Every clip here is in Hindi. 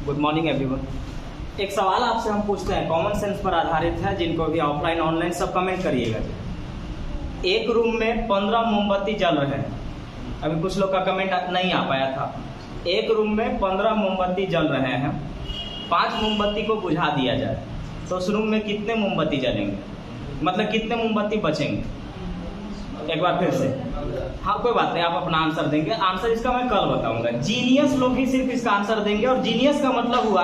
Good morning everyone. एक सवाल आपसे हम पूछते हैं, कॉमन सेंस पर आधारित है, जिनको भी ऑफलाइन ऑनलाइन सब कमेंट करिएगा। एक रूम में 15 मोमबत्ती जल रहे हैं। अभी कुछ लोग का कमेंट नहीं आ पाया था। एक रूम में 15 मोमबत्ती जल रहे हैं, 5 मोमबत्ती को बुझा दिया जाए तो उस रूम में कितने मोमबत्ती जलेंगे, मतलब कितने मोमबत्ती बचेंगे? एक बार फिर से। हाँ कोई बात नहीं, आप अपना आंसर देंगे। आंसर इसका मैं कल बताऊंगा। जीनियस लोग ही सिर्फ इसका आंसर देंगे, और जीनियस का मतलब हुआ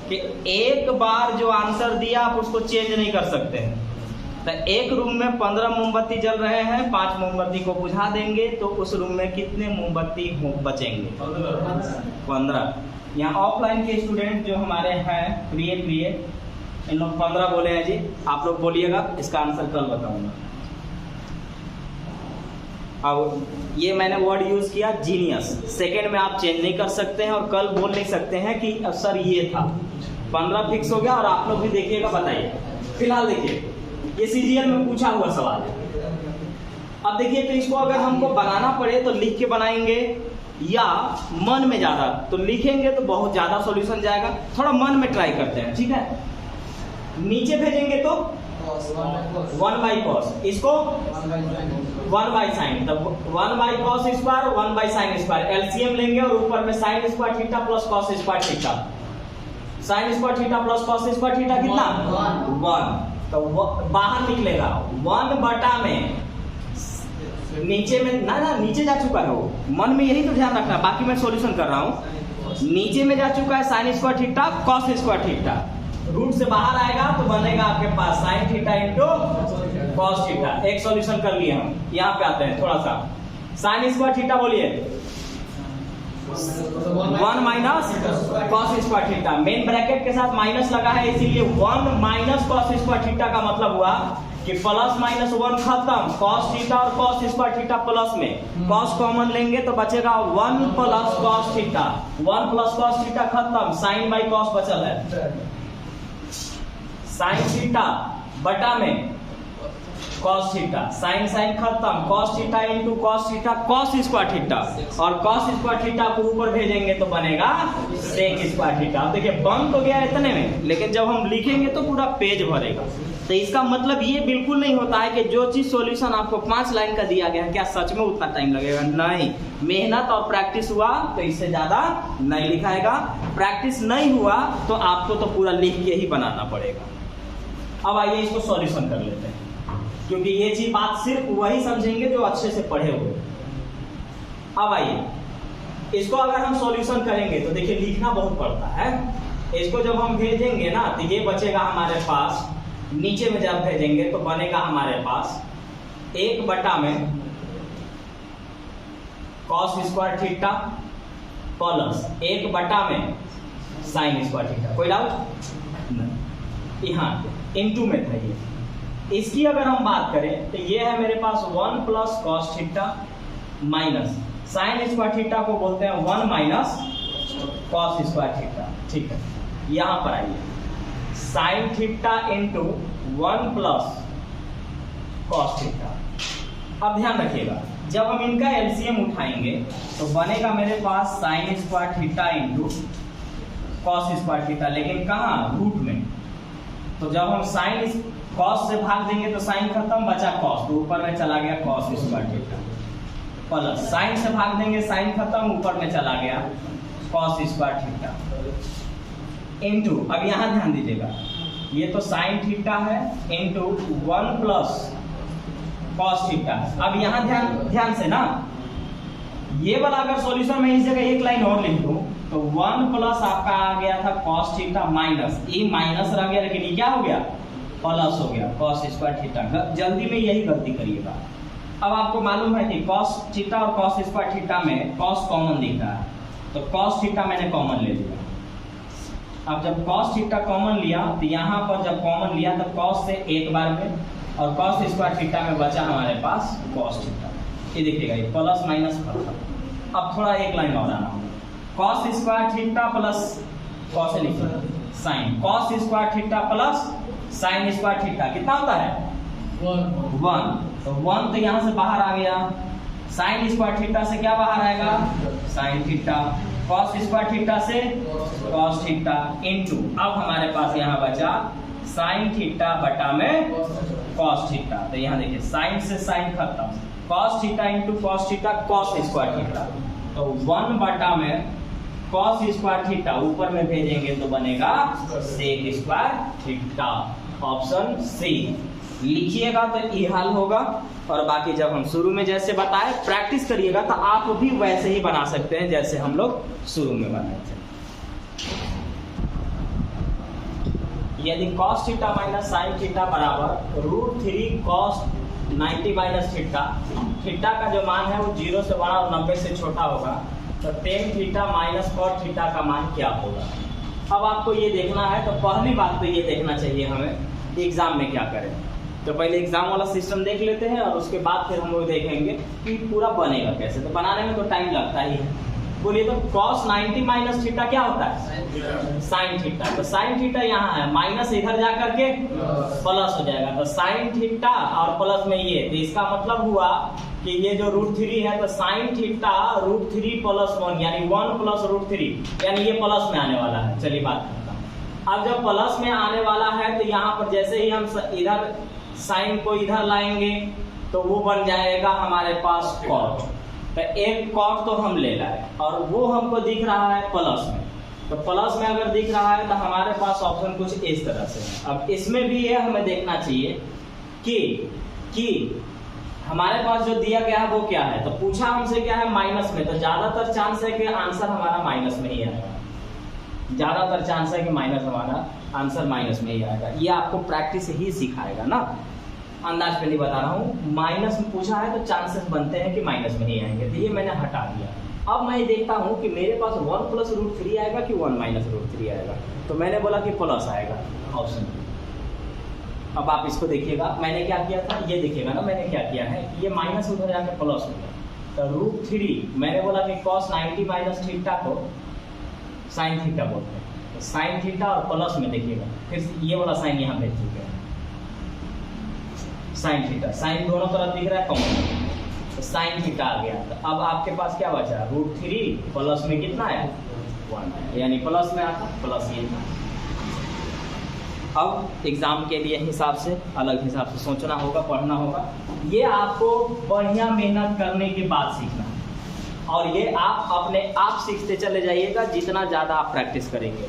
कि एक बार जो आंसर दिया आप उसको चेंज नहीं कर सकते हैं। तो एक रूम में 15 मोमबत्ती जल रहे हैं, 5 मोमबत्ती को बुझा देंगे तो उस रूम में कितने मोमबत्ती बचेंगे? 15। यहाँ ऑफलाइन के स्टूडेंट जो हमारे हैं प्रिय, इन लोग 15 बोले हैं जी। आप लोग बोलिएगा, इसका आंसर कल बताऊंगा। अब ये मैंने वर्ड यूज किया जीनियस। सेकेंड में आप चेंज नहीं कर सकते हैं और कल बोल नहीं सकते हैं कि सर ये था। 15 फिक्स हो गया, और आप लोग भी देखिएगा, बताइए। फिलहाल देखिए, ये सीजीएल में पूछा हुआ सवाल है। अब देखिए, तो इसको अगर हमको बनाना पड़े तो लिख के बनाएंगे, या मन में ज्यादा तो लिखेंगे तो बहुत ज्यादा सॉल्यूशन जाएगा। थोड़ा मन में ट्राई करते हैं, ठीक है। नीचे भेजेंगे तो 1 बाई कॉस, इसको 1 बाई साइन, तब 1 by cos square 1 by sine square, LCM लेंगे और ऊपर में sign square theta plus cos square theta. Sign square theta plus cos square theta कितना? 1। तो बाहर निकलेगा 1 बटा में, नीचे में ना नीचे जा चुका है वो, मन में यही तो ध्यान रखना, बाकी मैं सॉल्यूशन कर रहा हूँ। नीचे में जा चुका है sine square theta cos square theta, root से बाहर आएगा तो बनेगा आपके पास sine theta into cos theta. एक सॉल्यूशन कर लिए हम। यहाँ पे आते हैं थोड़ा सा, साइन स्क्वायर थीटा बोलिए 1 minus cos square theta, main bracket के साथ माइनस लगा है इसीलिए 1 माइनस कॉस स्क्वायर थीटा का मतलब हुआ कि प्लस माइनस 1 खत्म, कॉस थीटा और कॉस स्क्वायर थीटा प्लस में कॉस कॉमन लेंगे तो बचेगा 1 plus cos theta. 1 plus cos theta खत्म, साइन बाई कॉस बचल है, साइन थीटा बटा में कॉस थीटा, साइन साइन खत्म, cos theta into cos theta cos square theta, और कॉस स्क्वायर थीटा को ऊपर भेजेंगे तो बनेगा सेक स्क्वायर थीटा। अब देखिए बन तो गया इतने में, लेकिन जब हम लिखेंगे तो पूरा पेज भरेगा। तो इसका मतलब ये बिल्कुल नहीं होता है कि जो चीज सॉल्यूशन आपको 5 लाइन का दिया गया है, क्या सच में उतना टाइम लगेगा? नहीं, मेहनत और प्रैक्टिस हुआ तो इससे ज्यादा नहीं लिखाएगा। प्रैक्टिस नहीं हुआ तो आपको तो पूरा लिख के ही बनाना पड़ेगा। अब आइए इसको सॉल्यूशन कर लेते हैं, क्योंकि ये चीज बात सिर्फ वही समझेंगे जो अच्छे से पढ़े हुए। अब आइए, इसको अगर हम सॉल्यूशन करेंगे तो देखिए लिखना बहुत पड़ता है। इसको जब हम भेजेंगे ना तो ये बचेगा हमारे पास, नीचे में जब भेजेंगे तो बनेगा हमारे पास 1 बटा में कॉस स्क्वायर थीटा प्लस 1 बटा में साइन स्क्वायर थीटा। कोई डाउट नहीं? यहाँ इनटू में था ये। इसकी अगर हम बात करें तो ये है मेरे पास 1 plus cos theta minus sign square theta को बोलते हैं 1 माइनस कॉस स्क्वायर थीटा, ठीक है। यहां पर आइए, sign theta into 1 plus cos theta. अब ध्यान रखिएगा, जब हम इनका एलसीएम उठाएंगे तो बनेगा मेरे पास sine square theta into cos square theta, लेकिन कहाँ? रूट में। तो जब हम साइन कॉस से भाग देंगे तो साइन खत्म, बचा कॉस, तो ऊपर में चला गया cos square theta, plus sign से भाग देंगे साइन खत्म, ऊपर में चला गया कॉस स्क्वायर थीटा इंटू, अब यहाँ ध्यान दीजिएगा, ये तो साइन थीटा है इंटू 1 प्लस कॉस थीटा। अब यहाँ ध्यान से ना, ये वाला अगर सॉल्यूशन में इस जगह एक लाइन और लिख दूं तो 1 प्लस आपका आ गया था कॉस थीटा माइनस, ये माइनस रह गया, लेकिन ये क्या हो गया? प्लस हो गया कॉस स्क्वायर थीटा। जल्दी में यही गलती करिएगा। अब आपको मालूम है कि कॉस थीटा और कॉस स्क्वायर थीटा में कॉस कॉमन दिख रहा है, तो कॉस थीटा मैंने कॉमन ले लिया। अब जब कॉस थीटा कॉमन लिया तो यहाँ पर जब कॉमन लिया तो कॉस से एक बार में, और कॉस स्क्वायर थीटा में बचा हमारे पास कॉस थीटा। ये देखिएगा, ये प्लस माइनस खत्म। अब थोड़ा एक लाइन और आना होगा, cos square theta plus cos लिखिए sine, cos square theta plus sine square theta कितना होता है? 1। तो 1 तो यहाँ से बाहर आ गया, साइन स्क्वायर थीटा से क्या बाहर आएगा? Sine theta cos square theta से कॉस थीटा इंटू, अब हमारे पास यहाँ बचा साइन थीटा बटा में कॉस थीटा। तो यहाँ देखिए साइन से साइन खत्म, cos theta into cos theta cos square theta, तो 1 बटा में कॉस स्क्वायर थीटा ऊपर में भेजेंगे तो बनेगा sec square theta. Option C लिखिएगा तो ये हल होगा, और बाकी जब हम शुरू में जैसे बताए प्रैक्टिस करिएगा तो आप भी वैसे ही बना सकते हैं जैसे हम लोग शुरू में बनाए थे। यदि cos theta minus sine theta बराबर √3 cos 90 माइनस थीटा, थीटा का जो मान है वो 0 से बड़ा और 90 से छोटा होगा, तो tan theta minus cos theta का मान क्या होगा। अब आपको ये देखना है, तो पहली बात तो ये देखना चाहिए हमें एग्जाम में क्या करें। तो पहले एग्जाम वाला सिस्टम देख लेते हैं और उसके बाद फिर हम लोग देखेंगे कि पूरा बनेगा कैसे। तो बनाने में तो टाइम लगता ही है। बोलिए तो cos 90 माइनस थीटा क्या होता है, साइन थीटा। तो साइन थीटा यहाँ है, माइनस इधर जा करके प्लस हो जाएगा, तो साइन थीटा और प्लस में ये, तो इसका मतलब हुआ कि ये जो √3 है तो साइन थीटा √3 + 1 यानी 1 + √3, यानी ये प्लस में आने वाला है। चलिए बात करता हूँ। अब जब प्लस में आने वाला है तो यहाँ पर जैसे ही हम इधर साइन को इधर लाएंगे तो वो बन जाएगा हमारे पास कॉट। तो एक कॉट तो हम ले लाए और वो हमको दिख रहा है प्लस में, तो प्लस में अगर दिख रहा है तो हमारे पास ऑप्शन कुछ इस तरह से। अब इसमें भी ये हमें देखना चाहिए कि हमारे पास जो दिया गया है वो क्या है। तो पूछा हमसे क्या है, माइनस में, तो ज्यादातर चांस है कि आंसर हमारा माइनस में ही आएगा। ज्यादातर चांस है कि हमारा आंसर माइनस में ही आएगा। ये आपको प्रैक्टिस ही सिखाएगा ना, अंदाज पे नहीं बता रहा हूँ। माइनस में पूछा है तो चांसेस बनते हैं कि माइनस में ही आएंगे, तो ये मैंने हटा दिया। अब मैं देखता हूँ कि मेरे पास 1 + √3 आएगा कि 1 - √3 आएगा, तो मैंने बोला कि प्लस आएगा, ऑप्शन बी। अब आप इसको देखिएगा, मैंने क्या किया था, ये देखिएगा ना मैंने क्या किया है, ये माइनस उधर जाकर प्लस हो गया। तो √3 मैंने बोला कि cos 90 माइनस थीटा को साइन थीटा बोलते हैं, तो साइन थीटा और प्लस में देखिएगा, फिर ये वाला साइन यहाँ भेज चुके हैं, साइन थीटा, साइन दोनों तरफ दिख रहा है कॉमन, तो साइन थीटा आ गया। तो अब आपके पास क्या बचा, √3 प्लस में कितना है 1, यानी प्लस में आता प्लस ये था। अब एग्जाम के लिए हिसाब से अलग हिसाब से सोचना होगा, पढ़ना होगा। ये आपको बढ़िया मेहनत करने के बाद सीखना है, और ये आप अपने आप सीखते चले जाइएगा जितना ज़्यादा आप प्रैक्टिस करेंगे।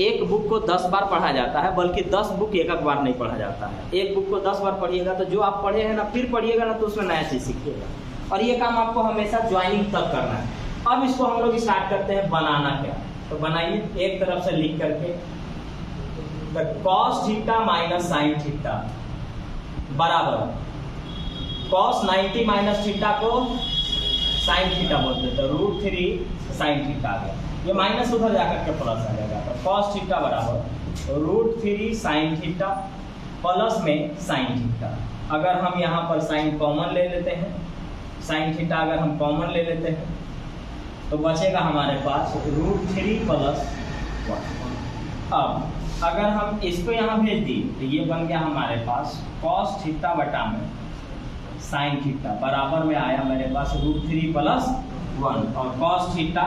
एक बुक को 10 बार पढ़ा जाता है, बल्कि 10 बुक एक बार नहीं पढ़ा जाता है। एक बुक को 10 बार पढ़िएगा तो जो आप पढ़े हैं ना, फिर पढ़िएगा ना तो उसमें नया चीज़ सीखिएगा, और ये काम आपको हमेशा ज्वाइनिंग तक करना है। अब इसको हम लोग स्टार्ट करते हैं बनाना क्या, तो बनाइए एक तरफ से लिख करके, cos theta minus sine theta बराबर cos 90 माइनस थीटा को साइन थीटा बोलते हैं, तो √3 साइन थीटा आ गया, ये माइनस उधर जाकर के प्लस आ जाएगा। तो cos थीटा बराबर √3 साइन थीटा प्लस में साइन थीटा। अगर हम यहाँ पर साइन कॉमन ले लेते हैं, साइन थीटा अगर हम कॉमन ले लेते हैं तो बचेगा हमारे पास √3 + 1। अब अगर हम इसको यहाँ भेज दिए तो ये बन गया हमारे पास cos थीटा बटा में साइन थीटा बराबर में आया मेरे पास √3 + 1, और cos theta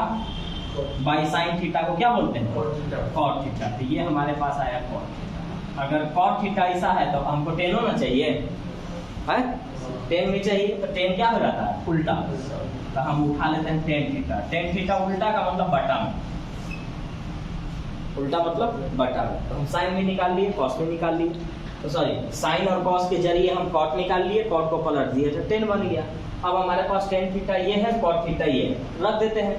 by sine theta को क्या बोलते हैं, cot थीटा। तो ये हमारे पास आया cot थीटा। अगर cot थीटा ऐसा है तो हमको tan होना चाहिए, है tan भी चाहिए, तो tan क्या हो जाता है उल्टा, तो हम उठा लेते हैं tan थीटा। tan थीटा उल्टा का मतलब बटा में, उल्टा मतलब बटा में, तो हम साइन भी निकाल लिए, cos भी निकाल लिए, तो सॉरी साइन और cos के जरिए हम cot निकाल लिए, cot को पलट दिए तो tan बन गया। अब हमारे पास tan थीटा ये है, cot थीटा ये है, रख देते हैं।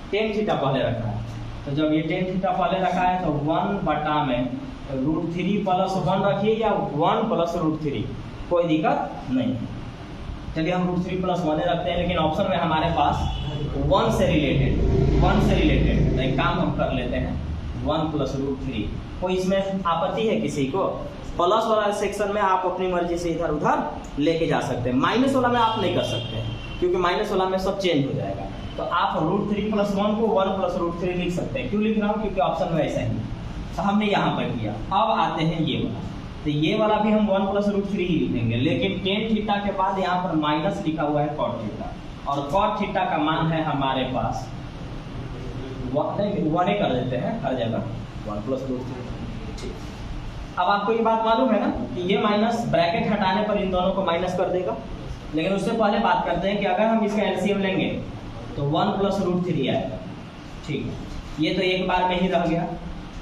tan थीटा पहले रखा है, तो जब ये tan थीटा पहले रखा है तो 1 बटा में √3 + 1 रखिए या 1 + √3, कोई दिक्कत नहीं। चलिए हम √3 + 1 रखते हैं, लेकिन ऑप्शन में हमारे पास 1 से रिलेटेड तो एक काम हम कर लेते हैं, 1 + √3। कोई इसमें आपत्ति है किसी को? प्लस वाला सेक्शन में आप अपनी मर्जी से इधर उधर लेके जा सकते हैं, माइनस वाला में आप नहीं कर सकते हैं, क्योंकि माइनस वाला में सब चेंज हो जाएगा। तो आप √3 + 1 को 1 + √3 लिख सकते हैं। क्यों लिख रहा हूँ, क्योंकि ऑप्शन में ऐसा ही, तो हमने यहाँ पर किया। अब आते हैं ये वाला, तो ये वाला भी हम 1 + √3 ही लिखेंगे, लेकिन tan थीटा के बाद यहाँ पर माइनस लिखा हुआ है cot थीटा, और cot थीटा का मान है हमारे पास नहीं 1 ही कर देते हैं हर जगह 1 प्लस रूट 3। ठीक, अब आपको ये बात मालूम है ना कि ये माइनस ब्रैकेट हटाने पर इन दोनों को माइनस कर देगा। लेकिन उससे पहले बात करते हैं कि अगर हम इसका एलसीएम लेंगे तो 1 प्लस रूट 3 आएगा। ठीक है, ये तो एक बार में ही रह गया,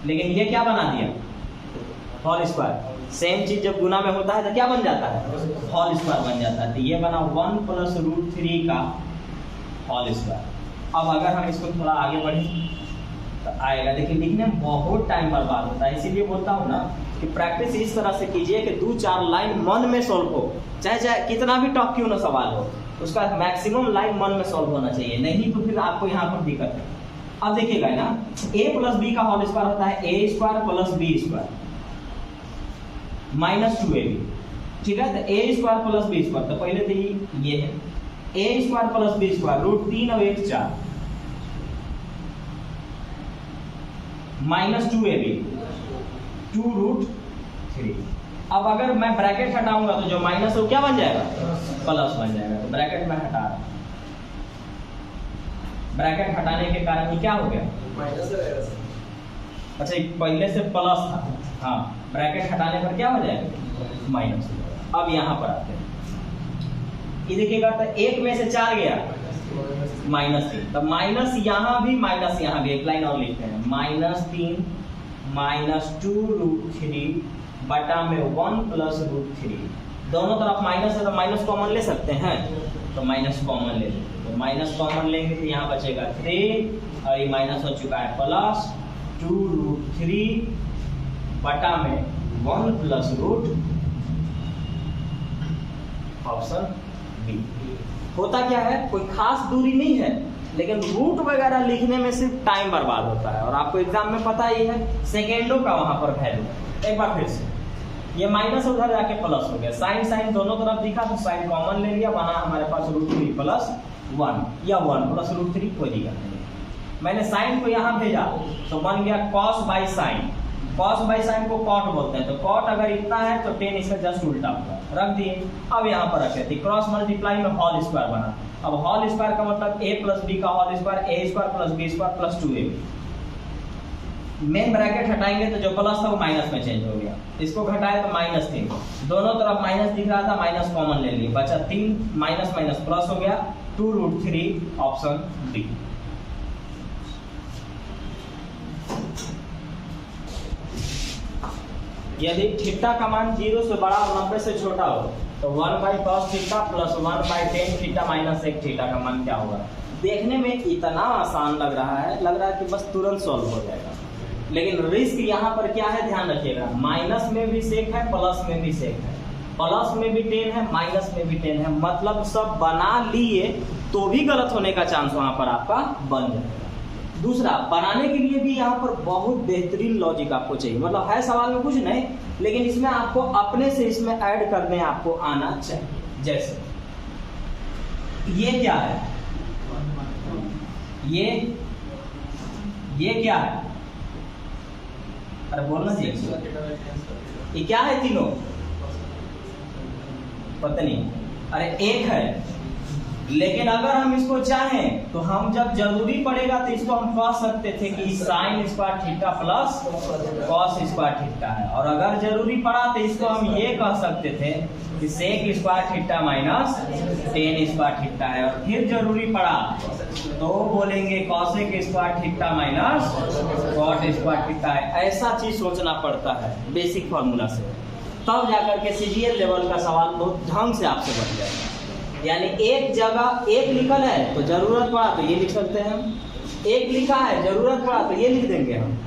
लेकिन ये क्या बना दिया, होल स्क्वायर। सेम चीज जब गुना में होता है तो क्या बन जाता है, होल स्क्वायर बन जाता है। तो ये बना 1 प्लस रूट 3 का होल स्क्वायर। अब अगर हम इसको थोड़ा आगे बढ़ें तो आएगा, देखिए लिखने में बहुत टाइम बर्बाद होता है, इसीलिए बोलता हूँ ना कि प्रैक्टिस इस तरह से कीजिए कि 2-4 लाइन मन में सॉल्व हो, चाहे कितना भी टफ क्यों ना सवाल हो, उसका मैक्सिमम लाइन मन में सॉल्व होना चाहिए, नहीं तो फिर आपको यहाँ पर दिक्कत है। अब देखिएगा ना, a प्लस बी का होल स्क्वायर होता है a square plus b square minus 2ab। ठीक है, तो a square plus b square, तो पहले तो ये है a square plus b square root 3 और 1 4 माइनस 2ab 2 रूट 3। अब अगर मैं ब्रैकेट हटाऊंगा तो जो माइनस है वो क्या बन जाएगा, प्लस बन जाएगा। तो ब्रैकेट में हटा, ब्रैकेट हटाने के कारण ये क्या हो गया, माइनस। अच्छा, पहले से प्लस था, हाँ, ब्रैकेट हटाने पर क्या हो जाएगा, माइनस। अब यहाँ पर आते हैं, ये देखिएगा तो 1 में से 4 गया -3, तो माइनस यहाँ भी माइनस यहाँ भी, एक लाइन और लिखते हैं, -3 -2 रूट 3 बटा में 1 प्लस रूट 3। दोनों तरफ माइनस है तो माइनस कॉमन ले सकते हैं, तो माइनस कॉमन ले लेते हैं। तो माइनस कॉमन लेंगे तो यहाँ बचेगा 3 और ये माइनस हो चुका है प्लस 2 रूट 3 बटा में 1 प्लस रूट, ऑप्शन बी। होता क्या है, कोई खास दूरी नहीं है, लेकिन रूट वगैरह लिखने में सिर्फ टाइम बर्बाद होता है, और आपको एग्जाम में पता ही है सेकेंडों का वहां पर वैल्यू। एक बार फिर से, ये माइनस उधर जाके प्लस हो गया, साइन साइन दोनों तरफ दिखा तो साइन कॉमन ले लिया, बना हमारे पास रूट 3 प्लस 1 या 1 प्लस रूट 3, कोई दिक्कत नहीं। मैंने साइन को यहाँ भेजा तो बन गया cos by sine, cos by sine को कॉट बोलते हैं, तो कॉट अगर इतना है तो टेन इसका जस्ट उल्टा होगा, रख दिए। अब यहाँ पर रखे थे क्रॉस मल्टीप्लाई में होल स्क्वायर बना। अब होल स्क्वायर का मतलब a प्लस बी का whole square, a square plus b square plus 2ab। Main bracket हटाएंगे तो जो प्लस था वो माइनस में चेंज हो गया, इसको घटाए तो -3, दोनों तरफ माइनस दिख रहा था, माइनस कॉमन ले लिए, बचा 3, माइनस माइनस प्लस हो गया 2 रूट 3, ऑप्शन बी। यदि थीटा का मान 0 से बड़ा और 90 से छोटा हो तो 1/cos theta plus 1/tan theta minus 1 theta का मान क्या होगा। देखने में इतना आसान लग रहा है कि बस तुरंत सॉल्व हो जाएगा, लेकिन रिस्क यहाँ पर क्या है, ध्यान रखिएगा, माइनस में भी सेक है, प्लस में भी सेक है, प्लस में भी 10 है, माइनस में भी 10 है, मतलब सब बना लिए तो भी गलत होने का चांस वहां पर आपका बन जाएगा। दूसरा, बनाने के लिए भी यहाँ पर बहुत बेहतरीन लॉजिक आपको चाहिए, मतलब है सवाल में कुछ नहीं, लेकिन इसमें आपको अपने से इसमें ऐड करने आपको आना चाहिए। जैसे ये क्या है, ये क्या है, अरे बोलना चाहिए, ये क्या है, तीनों पता नहीं, अरे एक है, लेकिन अगर हम इसको चाहें तो हम जब जरूरी पड़ेगा तो इसको हम कह सकते थे कि sign square theta plus cos square theta है, और अगर जरूरी पड़ा तो इसको हम ये कह सकते थे कि sec square theta minus tan square theta है, और फिर जरूरी पड़ा तो बोलेंगे cosec square theta minus cot square theta है। ऐसा चीज सोचना पड़ता है बेसिक फॉर्मूला से, तब जाकर के सीजीएल लेवल का सवाल बहुत ढंग से आपसे बन जाएगा। यानी एक जगह एक लिखल है तो जरूरत पड़ा तो ये लिख सकते हैं हम, एक लिखा है जरूरत पड़ा तो ये लिख देंगे हम,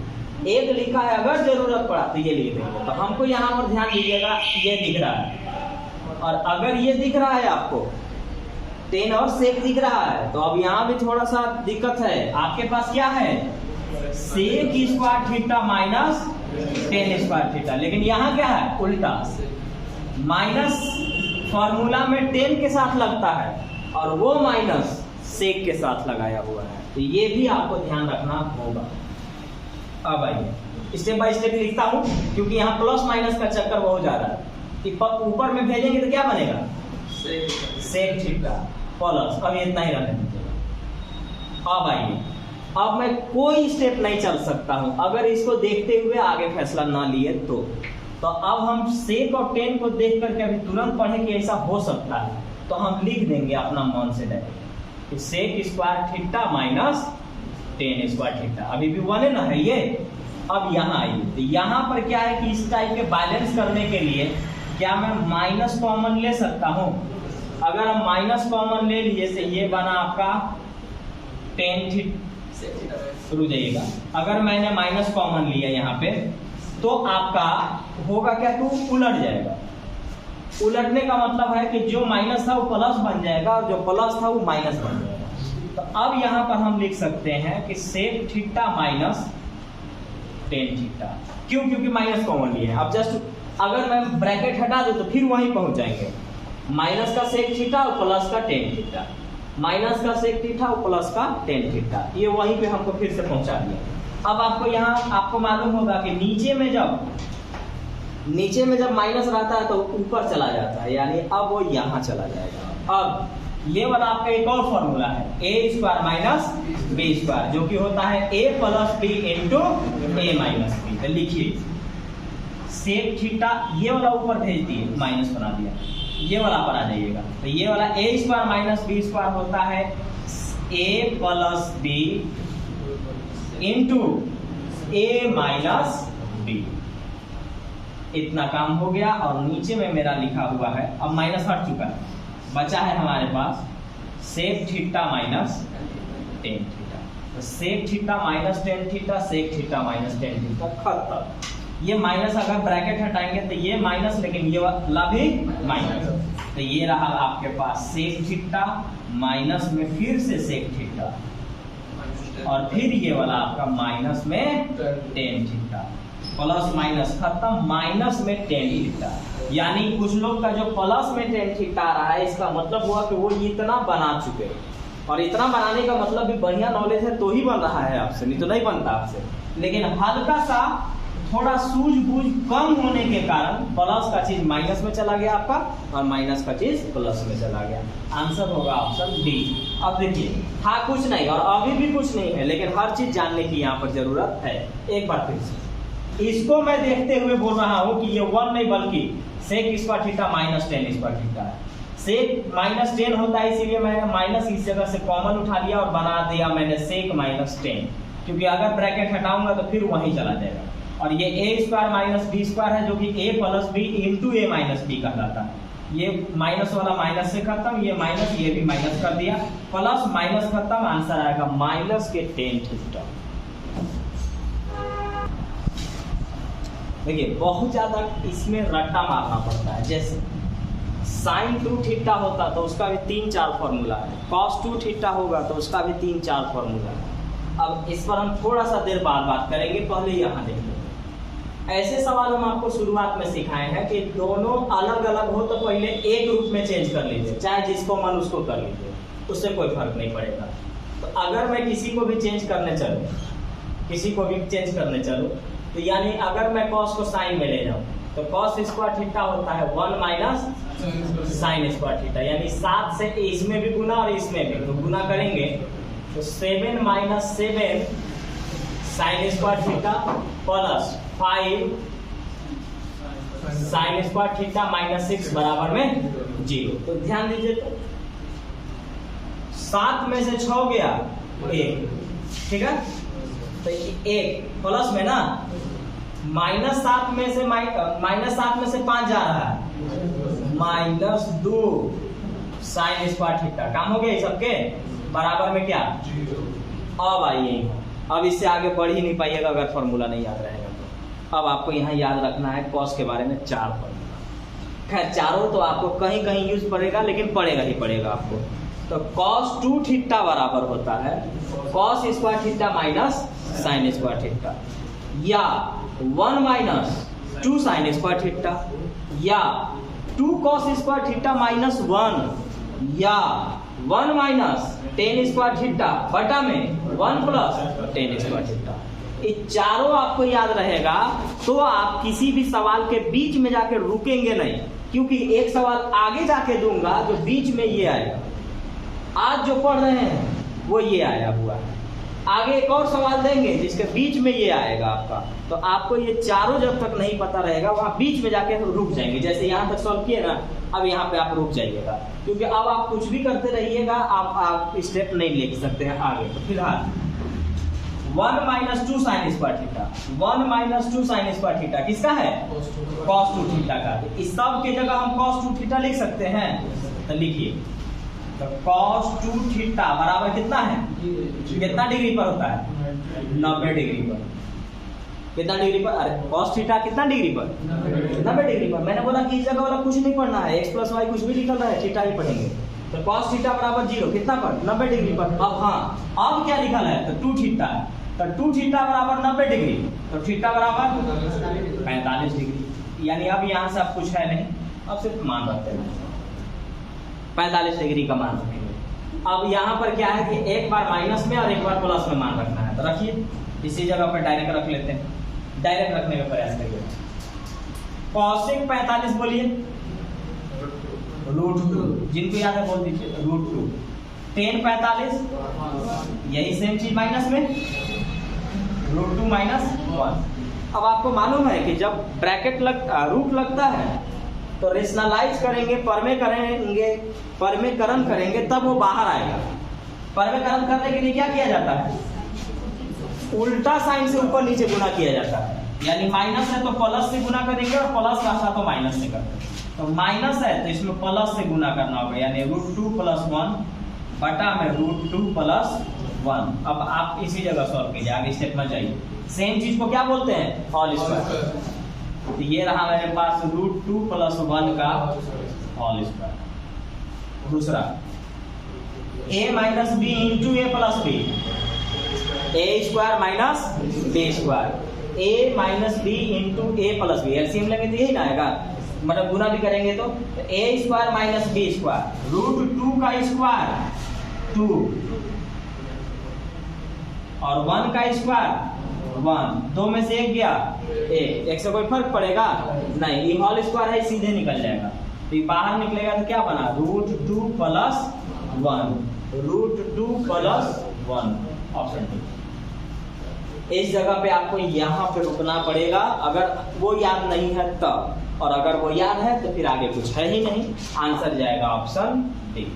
एक लिखा है अगर जरूरत पड़ा तो ये लिख देंगे। तो हमको यहाँ पर ध्यान दीजिएगा, ये दिख रहा है, और अगर ये दिख रहा है आपको 10 और सेक दिख रहा है, तो अब यहाँ भी थोड़ा सा दिक्कत है। आपके पास क्या है, sec square theta minus 10 square theta, लेकिन यहाँ क्या है, उल्टा, माइनस फॉर्मूला में 10 के साथ लगता है और वो माइनस सेक के साथ लगाया हुआ है, तो ये भी आपको ध्यान रखना होगा। अब आइए स्टेप बाय स्टेप लिखता हूं, क्योंकि यहाँ प्लस माइनस का चक्कर बहुत ज्यादा है। ऊपर में भेजेंगे तो क्या बनेगा, सेक थीटा प्लस, अब इतना ही रहने दीजिएगा। अब आइए अब मैं कोई स्टेप नहीं चल सकता हूं अगर इसको देखते हुए आगे फैसला ना लिए तो अब हम सेक और टेन को देख करके अभी तुरंत पढ़े कि ऐसा हो सकता है, तो हम लिख देंगे अपना मन से डायरेक्ट कि sec square theta minus tan square theta, अभी भी वन है ना है ये। अब यहाँ आइए, तो यहाँ पर क्या है कि इस टाइप के बैलेंस करने के लिए क्या मैं माइनस कॉमन ले सकता हूँ? अगर हम माइनस कॉमन ले लिए से ये बना आपका टेन थीटा, रुक जाइएगा, अगर मैंने माइनस कॉमन लिया यहाँ पे तो आपका होगा क्या, तो उलट जाएगा। उलटने का मतलब है कि जो माइनस था वो प्लस बन जाएगा और जो प्लस था वो माइनस बन जाएगा। तो अब यहाँ पर हम लिख सकते हैं कि sec theta minus tan theta, क्यों? क्योंकि माइनस कॉमन लिए है। अब जस्ट अगर मैं ब्रैकेट हटा दूं तो फिर वहीं पहुंच जाएंगे, माइनस का सेक थीटा और प्लस का टेन थीटा, माइनस का सेक थीटा और प्लस का टेन थीटा, ये वहीं पे हमको फिर से पहुंचा दिया। अब आपको यहाँ आपको मालूम होगा कि नीचे में जब माइनस रहता है तो ऊपर चला जाता है, यानी अब वो यहाँ चला जाएगा। अब ये वाला आपका एक और फॉर्मूला है, ए स्क्वायर माइनस बी स्क्वायर, जो कि होता है ए प्लस बी इंटू ए माइनस बी। तो लिखिए सेक थीटा, ये वाला ऊपर भेज दिए, माइनस बना दिया, ये वाला पर आ जाइएगा। तो ये वाला ए स्क्वायर माइनस बी स्क्वायर होता है ए प्लस बी इंटू ए माइनस बी। इतना काम हो गया और नीचे में मेरा लिखा हुआ है, अब माइनस हट चुका है, बचा है हमारे पास sec theta minus tan theta. तो sec theta minus tan theta, sec theta minus tan theta, खत्म। ये माइनस अगर ब्रैकेट हटाएंगे तो ये माइनस, लेकिन ये वाला भी माइनस, तो ये रहा आपके पास सेक थीटा माइनस में फिर से सेक थीटा और फिर ये वाला आपका माइनस में टेन थीटा, प्लस माइनस खत्म, माइनस में टेन थीटा। यानी कुछ लोग का जो प्लस में टेन थीटा आ रहा है, इसका मतलब हुआ कि वो इतना बना चुके, और इतना बनाने का मतलब भी बढ़िया नॉलेज है तो ही बन रहा है आपसे, नहीं तो नहीं बनता आपसे। लेकिन हल्का सा थोड़ा सूझबूझ कम होने के कारण प्लस का चीज माइनस में चला गया आपका और माइनस का चीज प्लस में चला गया। आंसर होगा ऑप्शन डी। अब देखिए, हाँ कुछ नहीं और अभी भी कुछ नहीं है, लेकिन हर चीज जानने की यहाँ पर जरूरत है। एक बार फिर से इसको मैं देखते हुए बोल रहा हूँ कि ये वन नहीं बल्कि sec square theta minus tan square theta है। सेक माइनस टेन होता है, इसीलिए मैंने माइनस इस जगह से कॉमन उठा लिया और बना दिया मैंने सेक माइनस टेन, क्योंकि अगर ब्रैकेट हटाऊंगा तो फिर वहीं चला जाएगा। और ये ए स्क्वायर माइनस बी स्क्वायर है, जो कि ए प्लस बी इंटू ए माइनस बी कहलाता है। ये माइनस वाला माइनस से खत्म, ये माइनस, ये भी माइनस कर दिया, प्लस माइनस खत्म, आंसर आएगा माइनस के टेन थीटा। देखिए बहुत ज्यादा इसमें रट्टा मारना पड़ता है। जैसे साइन 2 थीटा होता तो उसका भी 3-4 फॉर्मूला है, कॉस 2 थीटा होगा तो उसका भी 3-4 फॉर्मूला है। अब इस पर हम थोड़ा सा देर बाद बात करेंगे, पहले यहाँ देखिए। ऐसे सवाल हम आपको शुरुआत में सिखाए हैं कि दोनों अलग अलग हो तो पहले एक रूप में चेंज कर लीजिए, चाहे जिसको मन उसको कर लीजिए, उससे कोई फर्क नहीं पड़ेगा। तो अगर मैं किसी को भी चेंज करने चलूँ तो यानी अगर मैं कॉस को साइन में ले जाऊँ तो कॉस स्क्वायर थीटा होता है 1 माइनस साइन स्क्वायर थीटा, यानी 7 से इसमें भी गुना और इसमें भी, तो गुना करेंगे तो 7 minus 7 sign square theta plus 5 sign square theta minus 6 बराबर में 0। तो ध्यान दीजिए, तो 7 में से 6 गया 1, ठीक है, तो 1 प्लस में ना माइनस 7 में से 5 जा रहा है, माइनस 2 साइन स्क्वायर थीटा। काम हो गया सबके बराबर में क्या, अब आइए, अब इससे आगे बढ़ ही नहीं पाइएगा अगर फॉर्मूला नहीं याद रहेगा तो। अब आपको यहाँ याद रखना है कॉस के बारे में 4 फॉर्मूला। खैर चारों तो आपको कहीं कहीं यूज पड़ेगा, लेकिन पड़ेगा ही पड़ेगा आपको। तो कॉस 2 थीटा बराबर होता है cos square theta minus sign square theta, या 1 माइनस 2 साइन स्क्वायर थीटा, या 2 कॉस स्क्वायर थीटा माइनस 1, या 1 माइनस टेन स्क्वायर थीटा बटा में 1 प्लस टेन स्क्वायर थीटा। ये चारों आपको याद रहेगा तो आप किसी भी सवाल के बीच में जाके रुकेंगे नहीं, क्योंकि एक सवाल आगे जाके दूंगा जो बीच में ये आएगा। आज जो पढ़ रहे हैं वो ये आया हुआ है, आगे एक और सवाल देंगे जिसके बीच में ये आएगा आपका, तो आपको ये चारों जब तक नहीं पता रहेगा वहां बीच में जाके रुक जाएंगे। जैसे यहाँ तक सॉल्व किए ना, अब यहाँ पे आप रुक जाइएगा, क्योंकि अब आप कुछ भी करते रहिएगा, आप स्टेप नहीं ले सकते हैं आगे। तो फिलहाल 1 - 2 sin square theta, 1 - 2 sin square theta किसका है? cos 2 थीटा का। इस सब के जगह हम cos 2 थीटा लिख सकते हैं, तो लिखिए। तो cos 2 थीटा बराबर कितना है? कितना डिग्री पर होता है? 90 डिग्री पर। कितना डिग्री पर? अरे cos थीटा कितना डिग्री पर? 90 डिग्री पर। मैंने बोला कि इस जगह वाला कुछ नहीं पढ़ना है, x + y कुछ भी निकल रहा है, थीटा ही पढ़ेंगे। तो cos थीटा बराबर 0 कितना पर? 90 डिग्री पर। अब हाँ, अब क्या लिखल है? तो 2 थीटा, तो 2 थीटा बराबर 90 डिग्री, तो थीटा बराबर 45 डिग्री। यानी अब यहाँ से अब कुछ है नहीं, अब सिर्फ मान रखते हैं 45 डिग्री का मान रखेंगे। अब यहाँ पर क्या है कि एक बार माइनस में और एक बार प्लस में मान रखना है, तो रखिए इसी जगह पर डायरेक्ट रख लेते हैं, डायरेक्ट रखने का प्रयास करिए। cosec 45 बोलिए, √2, जिनको याद है बोल दीजिए √2। tan 45 यही सेम चीज माइनस में √2 - 1। अब आपको मालूम है कि जब ब्रैकेट रूट लगता है तो रेशनलाइज करेंगे, परमेकरण करेंगे, तब वो बाहर आएगा। परमेकरण करने के लिए क्या किया जाता है? उल्टा साइन से ऊपर नीचे गुना किया जाता है। यानी माइनस है तो प्लस से गुना करेंगे, और प्लस का था तो माइनस से करते हैं। तो माइनस है तो इसमें प्लस से गुना करना होगा, यानी √2 + 1 बटा में √2 + 1। अब आप इसी जगह सॉल्व कीजिए, आगे स्टेप में जाइए। सेम चीज को क्या बोलते हैं? Whole square. तो ये रहा मेरे पास √2 + 1 का होल स्क्वायर। दूसरा a - b × a + b, a² - b² a - b × a + b। LCM लेंगे तो यही ना आएगा, मतलब गुना भी करेंगे तो a² - b², √2 का स्क्वायर 2 और 1 का स्क्वायर 1, 2 में से एक गया 1, एक से कोई फर्क पड़ेगा नहीं, ये होल स्क्वायर है, सीधे निकल जाएगा। तो ये बाहर निकलेगा तो क्या बना? √2 + 1, √2 + 1, ऑप्शन डी। इस जगह पे आपको यहाँ पे रुकना पड़ेगा, अगर वो याद नहीं है तब, और अगर वो याद है तो फिर आगे कुछ है ही नहीं, आंसर जाएगा ऑप्शन डी।